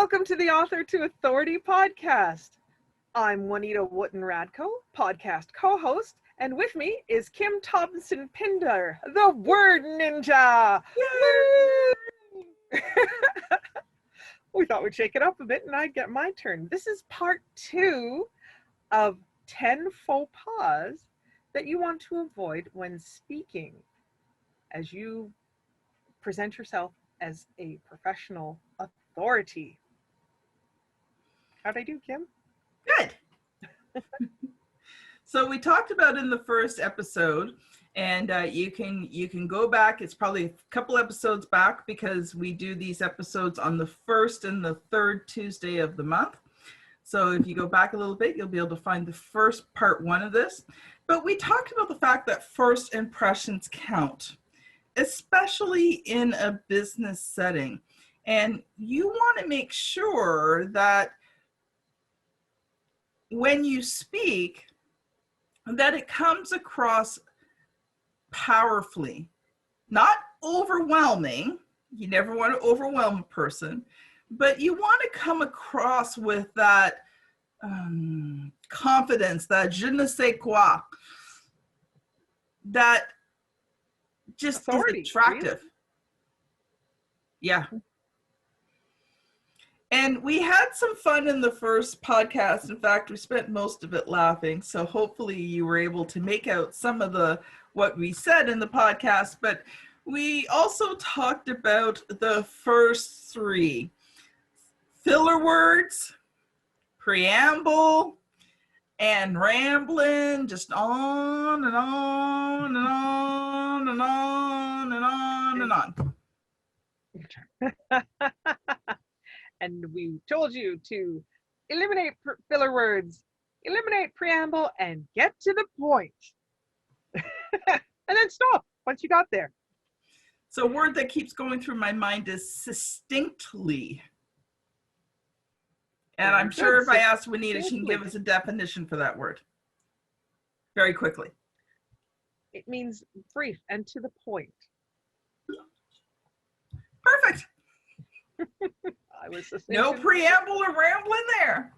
Welcome to the Author to Authority podcast. I'm Juanita Wootton-Radko, podcast co-host, and with me is Kim Thompson-Pinder, the word ninja. We thought we'd shake it up a bit and I'd get my turn. This is part 2 of 10 faux pas that you want to avoid when speaking as you present yourself as a professional authority. How'd I do, Kim? Good. So we talked about in the first episode, and you can go back. It's probably a couple episodes back because we do these episodes on the first and the third Tuesday of the month. So if you go back a little bit, you'll be able to find the first part 1 of this. But we talked about the fact that first impressions count, especially in a business setting. And you want to make sure that when you speak, that it comes across powerfully, not overwhelming. You never want to overwhelm a person, but you want to come across with that confidence, that je ne sais quoi, that just authority, is attractive. Really? Yeah. And we had some fun in the first podcast. In fact, we spent most of it laughing. So hopefully you were able to make out some of what we said in the podcast. But we also talked about the first 3. Filler words, preamble, and rambling, just on and on and on and on and on and on. And we told you to eliminate filler words, eliminate preamble, and get to the point. And then stop once you got there. So a word that keeps going through my mind is succinctly. And I'm sure if I asked Juanita, she can give us a definition for that word very quickly. It means brief and to the point. Perfect. No preamble or rambling there.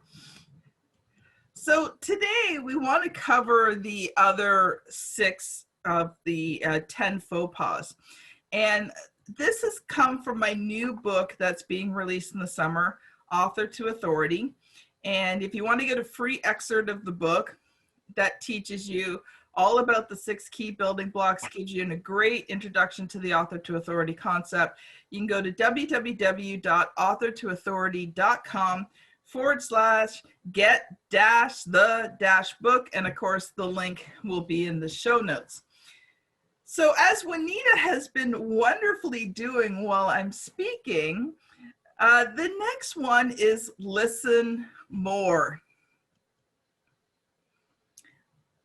So today we want to cover the other 6 of the 10 faux pas. And this has come from my new book that's being released in the summer, Author to Authority. And if you want to get a free excerpt of the book that teaches you all about the 6 key building blocks, gives you a great introduction to the author to authority concept, you can go to www.authortoauthority.com/get-the-book. And of course, the link will be in the show notes. So as Juanita has been wonderfully doing while I'm speaking, the next one is listen more.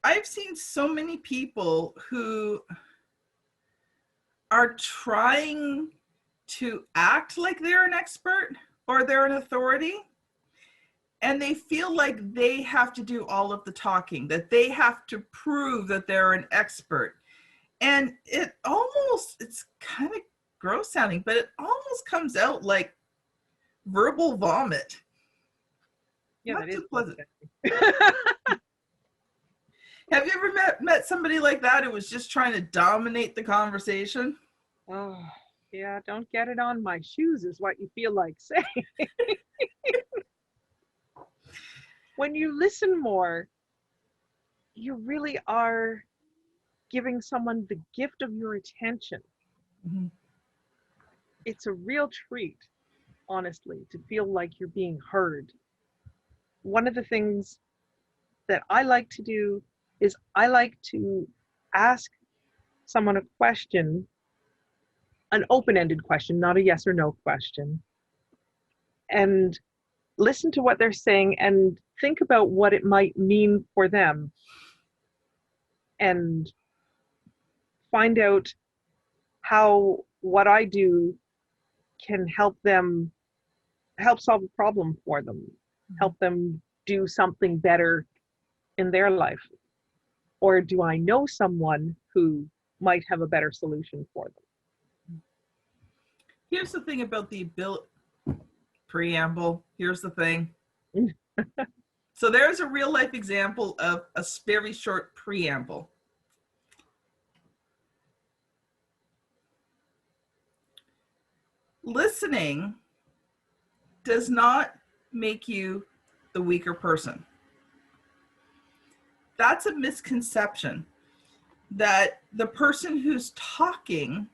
I've seen so many people who are trying to act like they're an expert or they're an authority, and they feel like they have to do all of the talking, that they have to prove that they're an expert. And it's kind of gross sounding, but it almost comes out like verbal vomit. Yeah, not that is pleasant. Have you ever met somebody like that who was just trying to dominate the conversation? Oh, yeah, don't get it on my shoes is what you feel like saying. When you listen more, you really are giving someone the gift of your attention. Mm-hmm. It's a real treat, honestly, to feel like you're being heard. One of the things that I like to do is I like to ask someone a question, an open-ended question, not a yes or no question, and listen to what they're saying and think about what it might mean for them and find out how what I do can help solve a problem for them, help them do something better in their life. Or do I know someone who might have a better solution for them? Here's the thing about the Preamble. Here's the thing. So there's a real life example of a very short preamble. Listening does not make you the weaker person. That's a misconception, that the person who's talking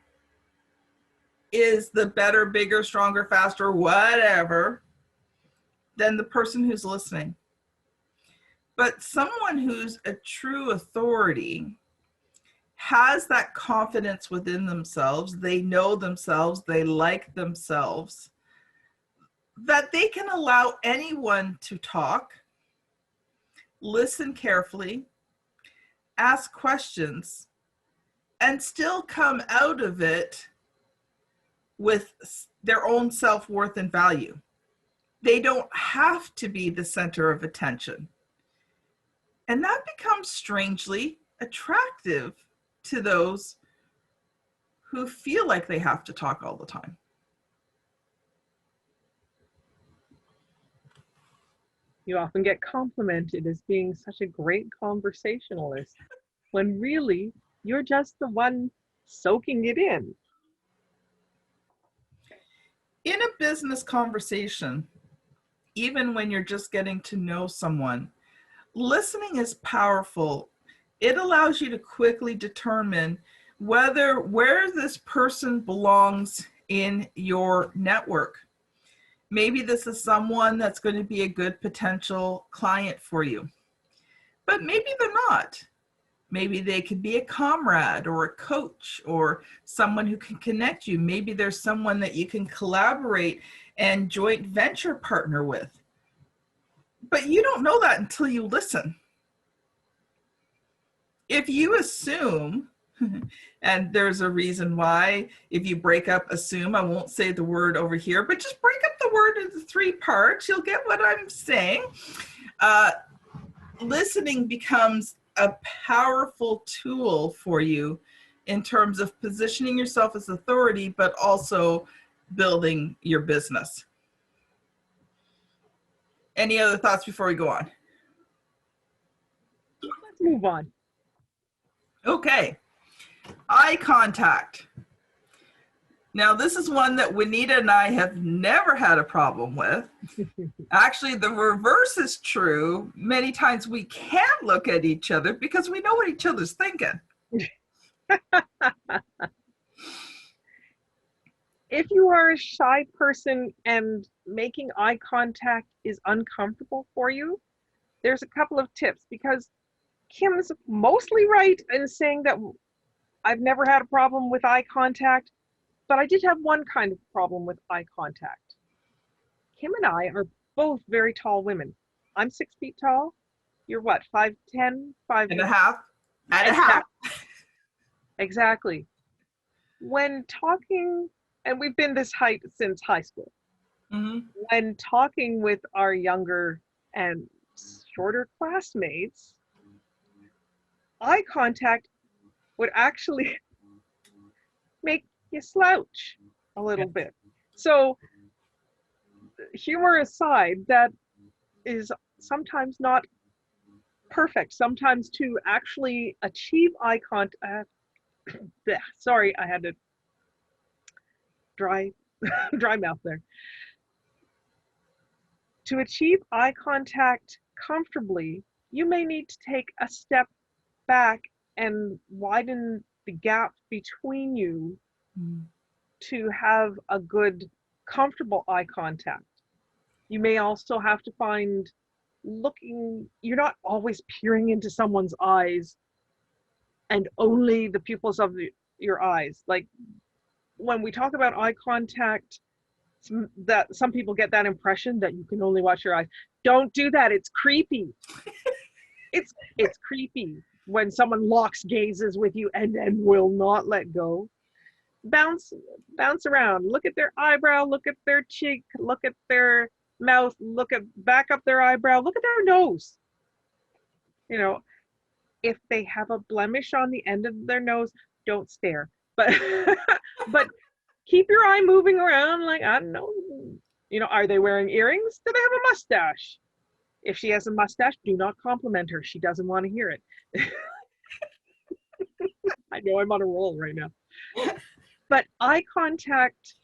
is the better, bigger, stronger, faster, whatever, than the person who's listening. But someone who's a true authority has that confidence within themselves. They know themselves, they like themselves, that they can allow anyone to talk, listen carefully, ask questions, and still come out of it with their own self-worth and value. They don't have to be the center of attention. And that becomes strangely attractive to those who feel like they have to talk all the time. You often get complimented as being such a great conversationalist, when really you're just the one soaking it in. In a business conversation, even when you're just getting to know someone, listening is powerful. It allows you to quickly determine where this person belongs in your network. Maybe this is someone that's going to be a good potential client for you, but maybe they're not. Maybe they could be a comrade or a coach or someone who can connect you. Maybe there's someone that you can collaborate and joint venture partner with. But you don't know that until you listen. If you assume, and there's a reason why, if you break up assume, I won't say the word over here, but just break up the word into 3 parts, you'll get what I'm saying. Listening becomes a powerful tool for you in terms of positioning yourself as authority, but also building your business. Any other thoughts before we go on? Let's move on. Okay, eye contact. Now, this is one that Juanita and I have never had a problem with. Actually, the reverse is true. Many times we can't look at each other because we know what each other's thinking. If you are a shy person and making eye contact is uncomfortable for you, there's a couple of tips, because Kim's mostly right in saying that I've never had a problem with eye contact, but I did have one kind of problem with eye contact. Kim and I are both very tall women. I'm 6 feet tall. You're what, 5'10", 5 and a half? And a half. Exactly. When talking, and we've been this height since high school. Mm-hmm. When talking with our younger and shorter classmates, eye contact would actually make you slouch a little bit. So humor aside, that is sometimes not perfect. Sometimes to actually achieve eye contact, sorry, I had to dry mouth there. To achieve eye contact comfortably, you may need to take a step back and widen the gap between you to have a good, comfortable eye contact. You may also have to find you're not always peering into someone's eyes and only the pupils of your eyes. Like when we talk about eye contact, that some people get that impression that you can only watch your eyes. Don't do that. It's creepy. It's creepy when someone locks gazes with you and then will not let go. Bounce around. Look at their eyebrow. Look at their cheek. Look at their mouth. Back up their eyebrow. Look at their nose. You know, if they have a blemish on the end of their nose, don't stare. But keep your eye moving around, like, I don't know, Are they wearing earrings? Do they have a mustache? If she has a mustache, do not compliment her. She doesn't want to hear it. I know I'm on a roll right now. But eye contact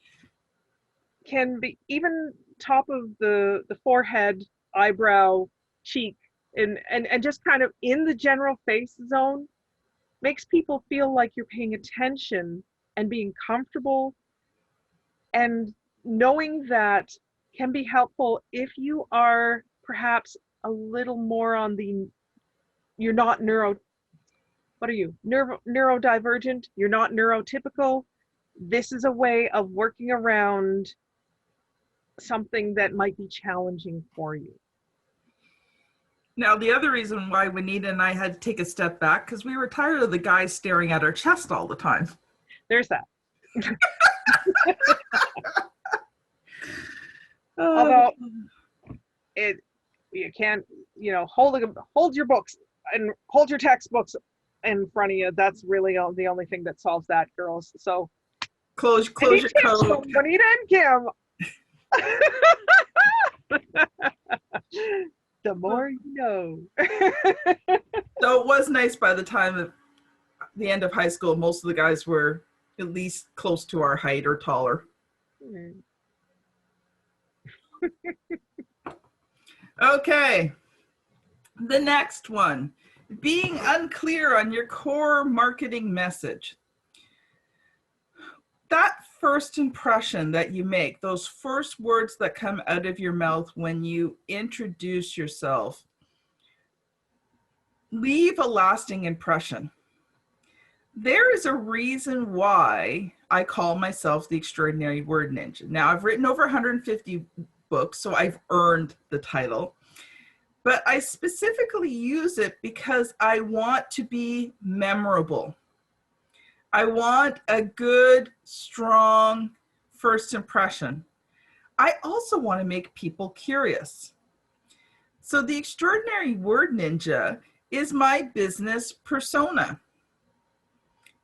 can be even top of the forehead, eyebrow, cheek, and just kind of in the general face zone makes people feel like you're paying attention and being comfortable. And knowing that can be helpful if you are perhaps a little more on the, you're not what are you, neurodivergent, you're not neurotypical. This is a way of working around something that might be challenging for you. Now, the other reason why Juanita and I had to take a step back, because we were tired of the guys staring at our chest all the time. There's that. Although you can't, hold your books and hold your textbooks in front of you. That's really the only thing that solves that, girls. So close your code. Juanita and Kim. The more you know. So it was nice by the time of the end of high school, most of the guys were at least close to our height or taller. Okay. The next one, being unclear on your core marketing message. That first impression that you make, those first words that come out of your mouth when you introduce yourself, leave a lasting impression. There is a reason why I call myself the Extraordinary Word Ninja. Now, I've written over 150 books, so I've earned the title. But I specifically use it because I want to be memorable. I want a good, strong first impression. I also want to make people curious. So the Extraordinary Word Ninja is my business persona.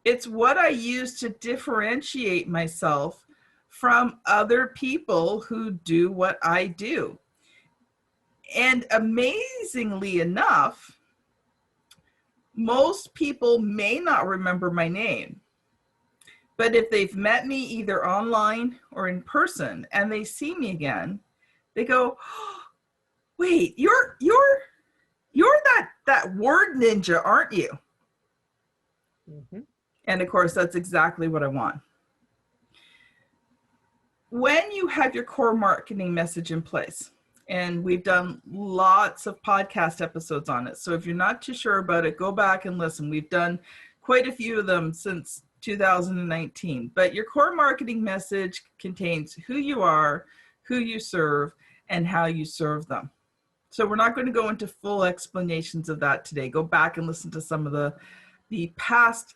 It's what I use to differentiate myself from other people who do what I do. And amazingly enough, most people may not remember my name, but if they've met me either online or in person and they see me again, they go, oh, wait, you're that word ninja, aren't you? Mm-hmm. And of course, that's exactly what I want. When you have your core marketing message in place, and we've done lots of podcast episodes on it. So if you're not too sure about it, go back and listen. We've done quite a few of them since 2019. But your core marketing message contains who you are, who you serve, and how you serve them. So we're not going to go into full explanations of that today. Go back and listen to some of the past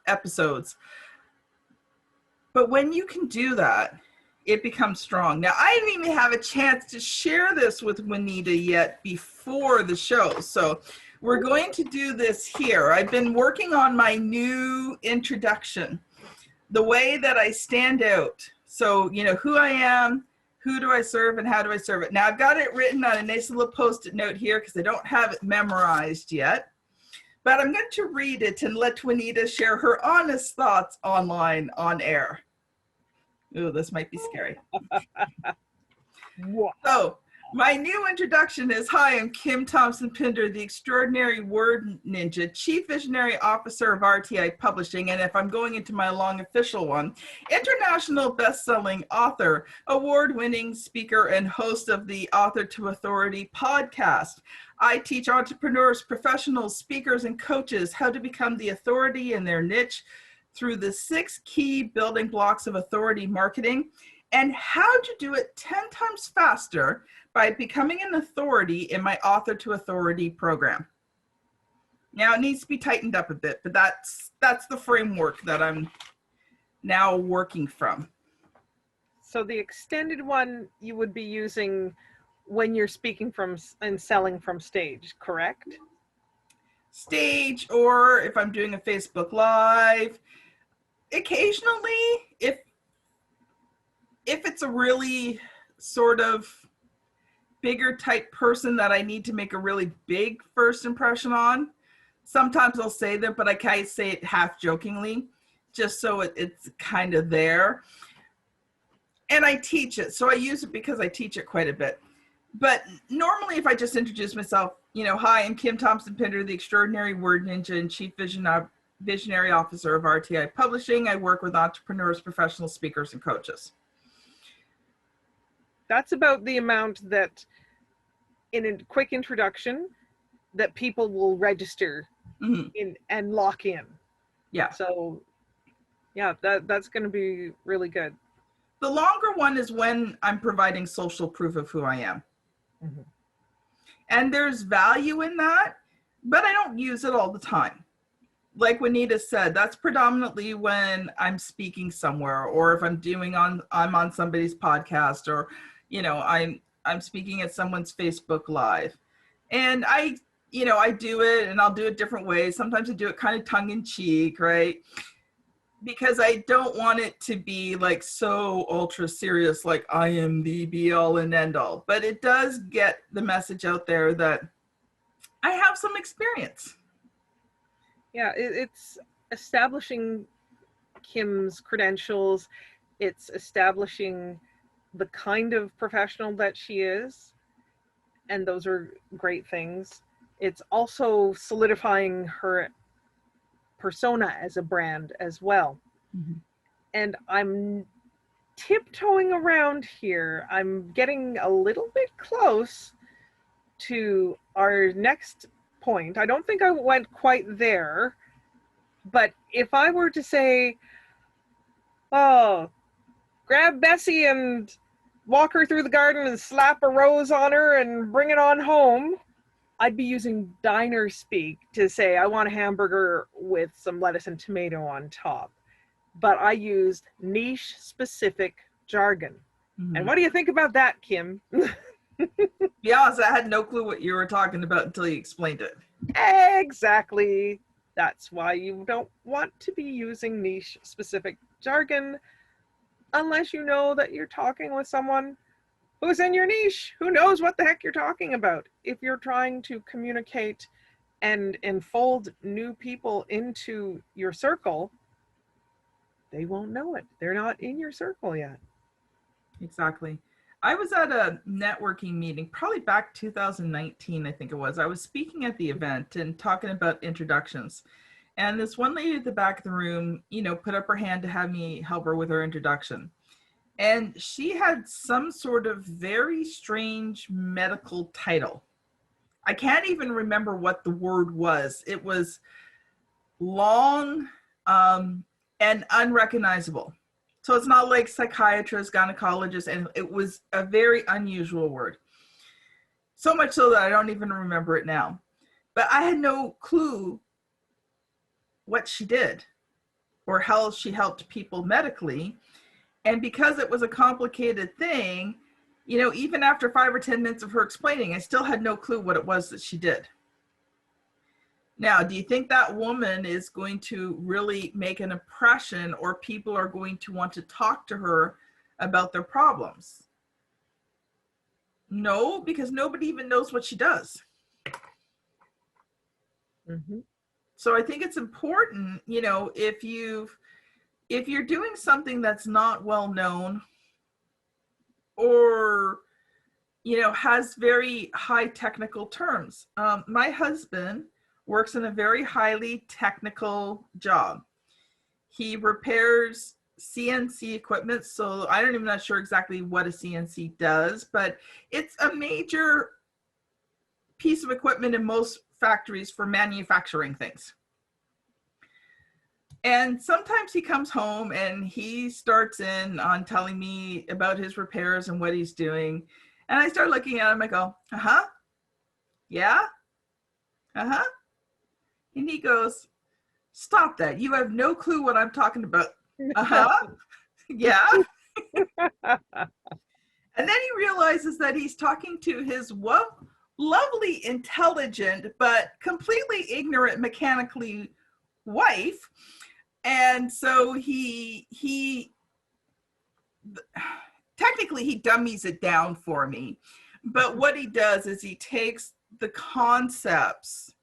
episodes. But when you can do that, it becomes strong. Now, I didn't even have a chance to share this with Juanita yet before the show. So we're going to do this here. I've been working on my new introduction, the way that I stand out. So, who I am, who do I serve, and how do I serve it? Now, I've got it written on a nice little Post-it note here because I don't have it memorized yet. But I'm going to read it and let Juanita share her honest thoughts online on air. Ooh, this might be scary. So, my new introduction is, hi, I'm Kim Thompson-Pinder, the Extraordinary Word Ninja, Chief Visionary Officer of RTI Publishing, and if I'm going into my long official one, international best-selling author, award-winning speaker, and host of the Author to Authority podcast. I teach entrepreneurs, professionals, speakers, and coaches how to become the authority in their niche through the 6 key building blocks of authority marketing, and how to do it 10 times faster by becoming an authority in my Author to Authority program. Now, it needs to be tightened up a bit, but that's the framework that I'm now working from. So the extended one you would be using when you're speaking from and selling from stage, correct? Stage, or if I'm doing a Facebook Live. Occasionally, if it's a really sort of bigger type person that I need to make a really big first impression on. Sometimes I'll say that, but I kind of say it half jokingly, just so it's kind of there. And I teach it, so I use it because I teach it quite a bit. But normally if I just introduce myself, hi, I'm Kim Thompson-Pinder, the extraordinary word ninja and chief visionary officer of RTI Publishing. I work with entrepreneurs, professional speakers, and coaches. That's about the amount that, in a quick introduction, that people will register in and lock in. Yeah. So, yeah, that's going to be really good. The longer one is when I'm providing social proof of who I am. Mm-hmm. And there's value in that, but I don't use it all the time. Like Juanita said, that's predominantly when I'm speaking somewhere, or if I'm on somebody's podcast, or I'm speaking at someone's Facebook Live. And I do it, and I'll do it different ways. Sometimes I do it kind of tongue in cheek, right? Because I don't want it to be like so ultra serious, like I am the be all and end all. But it does get the message out there that I have some experience. Yeah, it's establishing Kim's credentials. It's establishing the kind of professional that she is. And those are great things. It's also solidifying her persona as a brand as well. Mm-hmm. And I'm tiptoeing around here. I'm getting a little bit close to our next point. I don't think I went quite there, but if I were to say, oh, grab Bessie and walk her through the garden and slap a rose on her and bring it on home, I'd be using diner speak to say, I want a hamburger with some lettuce and tomato on top. But I used niche specific jargon. Mm-hmm. And what do you think about that, Kim? Be honest, I had no clue what you were talking about until you explained it. Exactly. That's why you don't want to be using niche specific jargon unless you know that you're talking with someone who's in your niche, who knows what the heck you're talking about. If you're trying to communicate and enfold new people into your circle, they won't know it. They're not in your circle yet. Exactly. I was at a networking meeting, probably back 2019, I think it was. I was speaking at the event and talking about introductions. And this one lady at the back of the room, put up her hand to have me help her with her introduction. And she had some sort of very strange medical title. I can't even remember what the word was. It was long and unrecognizable. So it's not like psychiatrist, gynecologist, and it was a very unusual word. So much so that I don't even remember it now. But I had no clue what she did or how she helped people medically. And because it was a complicated thing, even after 5 or 10 minutes of her explaining, I still had no clue what it was that she did. Now, do you think that woman is going to really make an impression, or people are going to want to talk to her about their problems? No, because nobody even knows what she does. Mm-hmm. So I think it's important, if you're doing something that's not well known, or has very high technical terms. My husband works in a very highly technical job. He repairs CNC equipment, so I'm not sure exactly what a CNC does, but it's a major piece of equipment in most factories for manufacturing things. And sometimes he comes home and he starts in on telling me about his repairs and what he's doing. And I start looking at him, I go, uh-huh, yeah, uh-huh. And he goes, stop that. You have no clue what I'm talking about. Uh-huh, yeah. And then he realizes that he's talking to his lovely, intelligent, but completely ignorant mechanically wife. technically he dummies it down for me. But what he does is he takes the concepts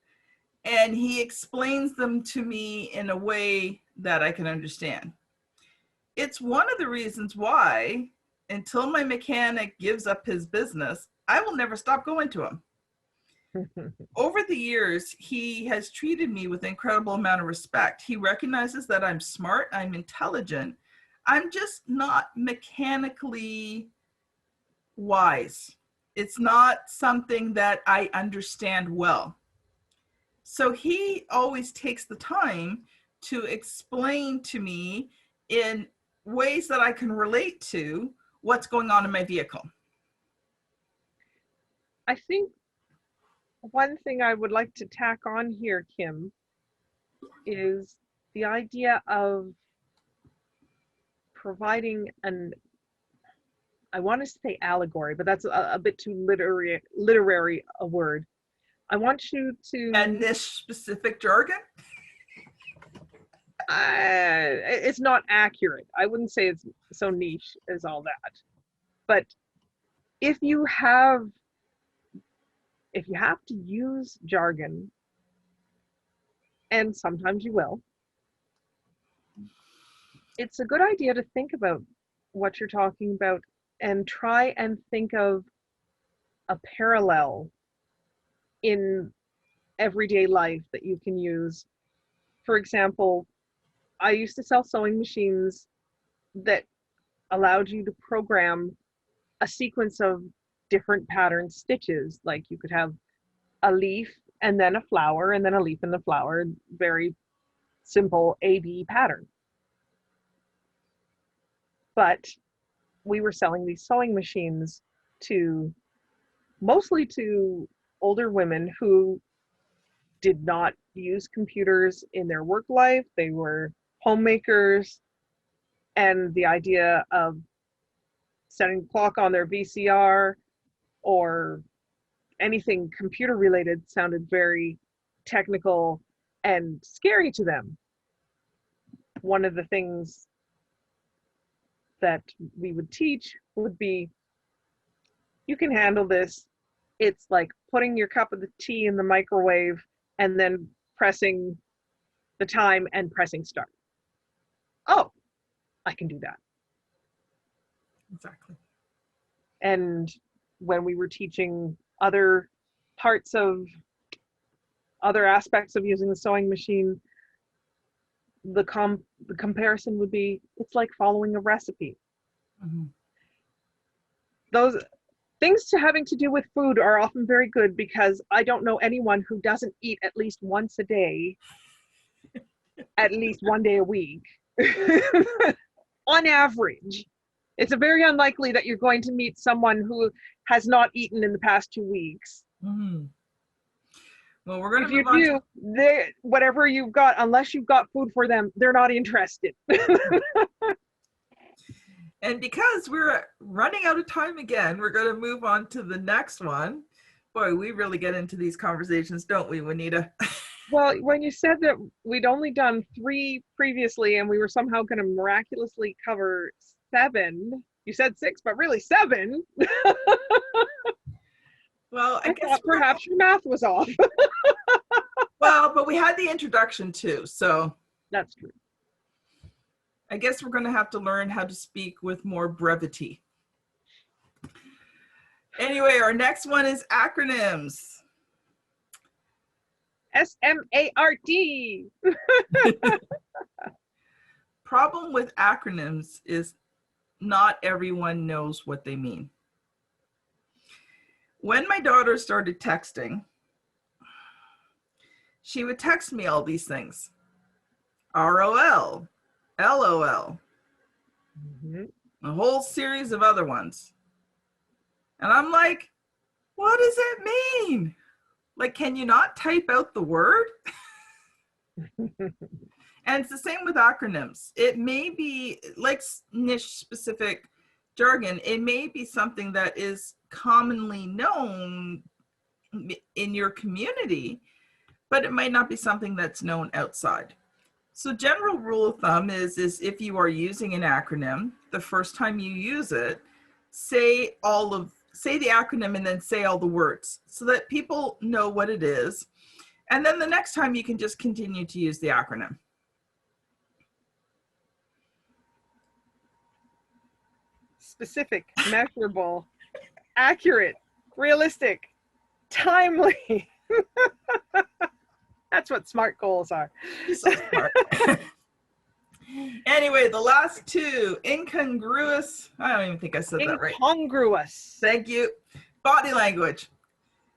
and he explains them to me in a way that I can understand. It's one of the reasons why, until my mechanic gives up his business, I will never stop going to him. Over the years, he has treated me with an incredible amount of respect. He recognizes that I'm smart, I'm intelligent. I'm just not mechanically wise. It's not something that I understand well. So he always takes the time to explain to me in ways that I can relate to what's going on in my vehicle. I think one thing I would like to tack on here, Kim, is the idea of providing an, I want to say allegory, but that's a bit too literary a word. I want you to... And niche specific jargon? It's not accurate. I wouldn't say it's so niche as all that. But if you have to use jargon, and sometimes you will, it's a good idea to think about what you're talking about and try and think of a parallel in everyday life that you can use. For example, I used to sell sewing machines that allowed you to program a sequence of different pattern stitches. Like you could have a leaf and then a flower and then a leaf and the flower, very simple A-B pattern. But we were selling these sewing machines mostly to older women who did not use computers in their work life. They were homemakers, and the idea of setting the clock on their VCR or anything computer related sounded very technical and scary to them. One of the things that we would teach would be, you can handle this. It's like putting your cup of the tea in the microwave and then pressing the time and pressing start. Oh, I can do that. Exactly. And when we were teaching other aspects of using the sewing machine, the comparison would be, it's like following a recipe. Mm-hmm. Those things having to do with food are often very good, because I don't know anyone who doesn't eat at least once a day, at least one day a week. On average, it's very unlikely that you're going to meet someone who has not eaten in the past 2 weeks. Mm-hmm. Well, we're going to if you do, whatever you've got, unless you've got food for them, they're not interested. And because we're running out of time again, we're going to move on to the next one. Boy, we really get into these conversations, don't we, Juanita? Well, when you said that we'd only done 3 previously and we were somehow going to miraculously cover 7, you said 6, but really 7. Well, I guess perhaps your math was off. Well, but we had the introduction too, so. That's true. I guess we're going to have to learn how to speak with more brevity. Anyway, our next one is acronyms. SMART. Problem with acronyms is not everyone knows what they mean. When my daughter started texting, she would text me all these things. ROL, LOL, a whole series of other ones. And I'm like, what does it mean? Like, can you not type out the word? And it's the same with acronyms. It may be like niche specific jargon. It may be something that is commonly known in your community, but it might not be something that's known outside. So general rule of thumb is if you are using an acronym, the first time you use it, say the acronym and then say all the words so that people know what it is. And then the next time you can just continue to use the acronym. Specific, measurable, accurate, realistic, timely. That's what SMART goals are. So smart. Anyway, the last two, incongruous. I don't even think I said that right. Incongruous. Thank you. Body language.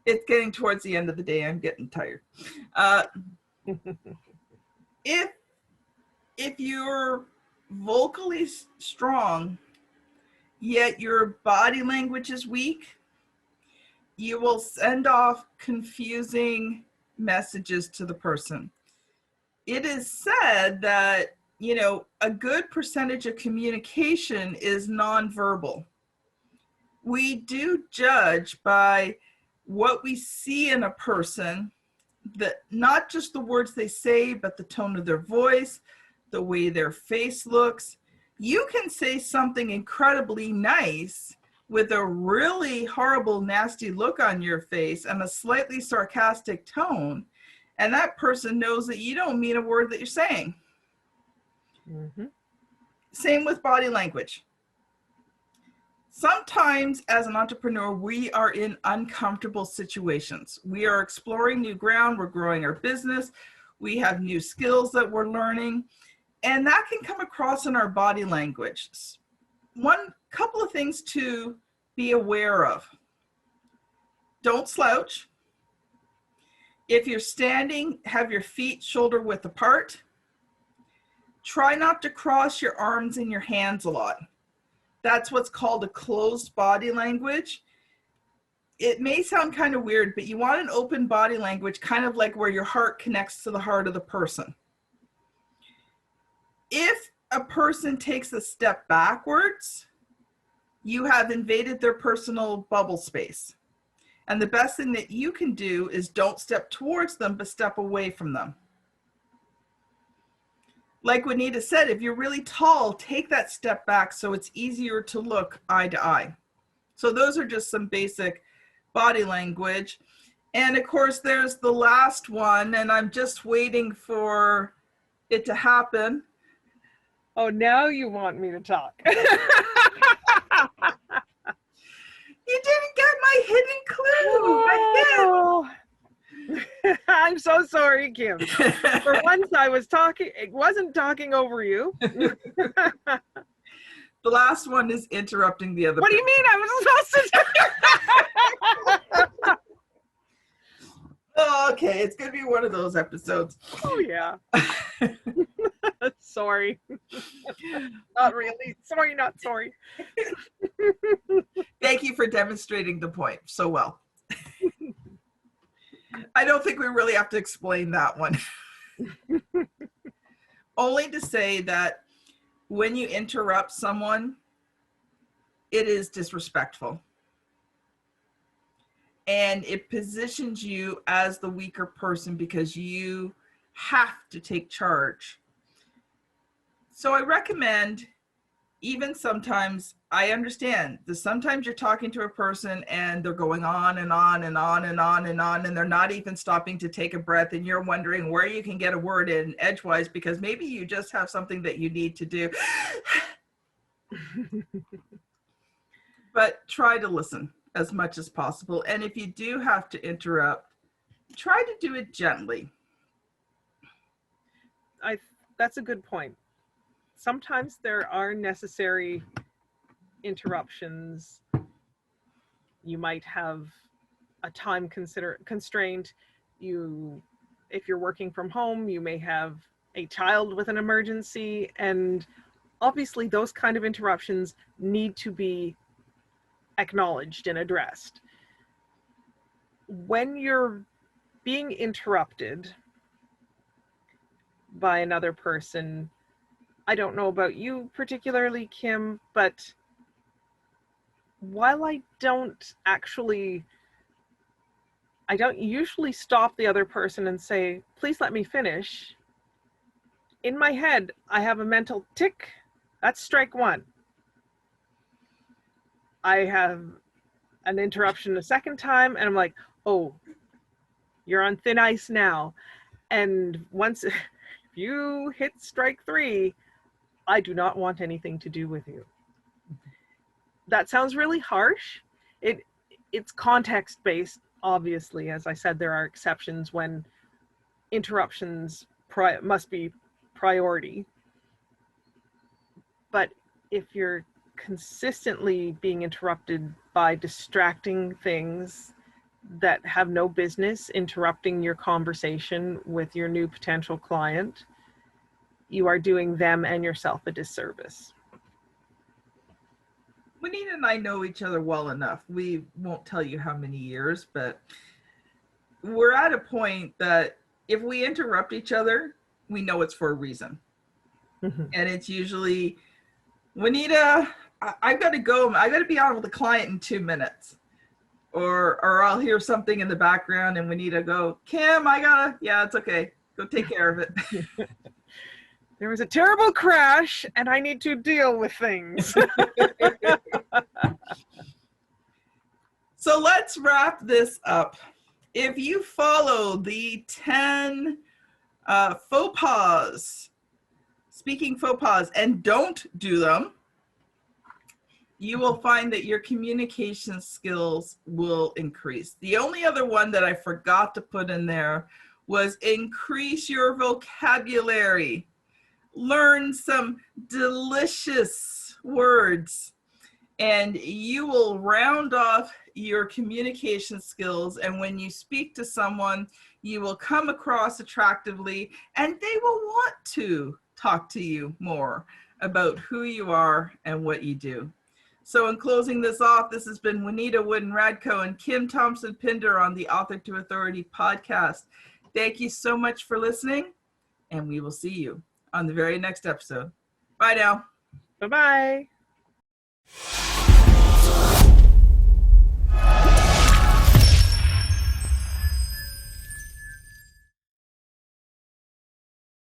It's getting towards the end of the day. I'm getting tired. If you're vocally strong, yet your body language is weak, you will send off confusing messages to the person. It is said that, you know, a good percentage of communication is nonverbal. We do judge by what we see in a person, that not just the words they say, but the tone of their voice, the way their face looks. You can say something incredibly nice with a really horrible, nasty look on your face and a slightly sarcastic tone, and that person knows that you don't mean a word that you're saying. Mm-hmm. Same with body language. Sometimes as an entrepreneur, we are in uncomfortable situations. We are exploring new ground, we're growing our business, we have new skills that we're learning, and that can come across in our body language. One couple of things to be aware of. Don't slouch. If you're standing, have your feet shoulder width apart. Try not to cross your arms and your hands a lot. That's what's called a closed body language. It may sound kind of weird, but you want an open body language, kind of like where your heart connects to the heart of the person. If a person takes a step backwards, you have invaded their personal bubble space. And the best thing that you can do is don't step towards them, but step away from them. Like Juanita said, if you're really tall, take that step back so it's easier to look eye to eye. So those are just some basic body language. And of course, there's the last one, and I'm just waiting for it to happen. Oh, now you want me to talk. You didn't get my hidden clue. Oh. I'm so sorry, Kim. For once I wasn't talking over you. The last one is interrupting the other What do you mean I was supposed to? Oh, okay, it's going to be one of those episodes. Oh, yeah. Sorry. Not really. Sorry, not sorry. Thank you for demonstrating the point so well. I don't think we really have to explain that one. Only to say that when you interrupt someone, it is disrespectful. And it positions you as the weaker person because you have to take charge. So I recommend, even sometimes, I understand that sometimes you're talking to a person and they're going on and on and on and on and on, and they're not even stopping to take a breath, and you're wondering where you can get a word in edgewise because maybe you just have something that you need to do. But try to listen as much as possible. And if you do have to interrupt, try to do it gently. That's a good point. Sometimes there are necessary interruptions. You might have a time constraint. If you're working from home, you may have a child with an emergency, and obviously those kind of interruptions need to be acknowledged and addressed. When you're being interrupted by another person, I don't know about you particularly, Kim, but while I don't usually stop the other person and say, please let me finish, in my head, I have a mental tick. That's strike one. I have an interruption a second time, and I'm like, oh, you're on thin ice now. And once if you hit strike 3, I do not want anything to do with you. That sounds really harsh. It's context-based, obviously. As I said, there are exceptions when interruptions must be priority. But if you're consistently being interrupted by distracting things that have no business interrupting your conversation with your new potential client, you are doing them and yourself a disservice. Juanita and I know each other well enough. We won't tell you how many years, but we're at a point that if we interrupt each other, we know it's for a reason. Mm-hmm. And it's usually, Juanita, I've got to go. I got to be on with a client in 2 minutes. Or I'll hear something in the background and Juanita go, Kim, yeah, it's okay. Go take care of it. There was a terrible crash and I need to deal with things. So let's wrap this up. If you follow the 10 faux pas, speaking faux pas, and don't do them, you will find that your communication skills will increase. The only other one that I forgot to put in there was increase your vocabulary. Learn some delicious words, and you will round off your communication skills. And when you speak to someone, you will come across attractively, and they will want to talk to you more about who you are and what you do. So in closing this off, this has been Juanita Wootton-Radko and Kim Thompson-Pinder on the Author to Authority podcast. Thank you so much for listening, and we will see you on the very next episode. Bye now. Bye-bye.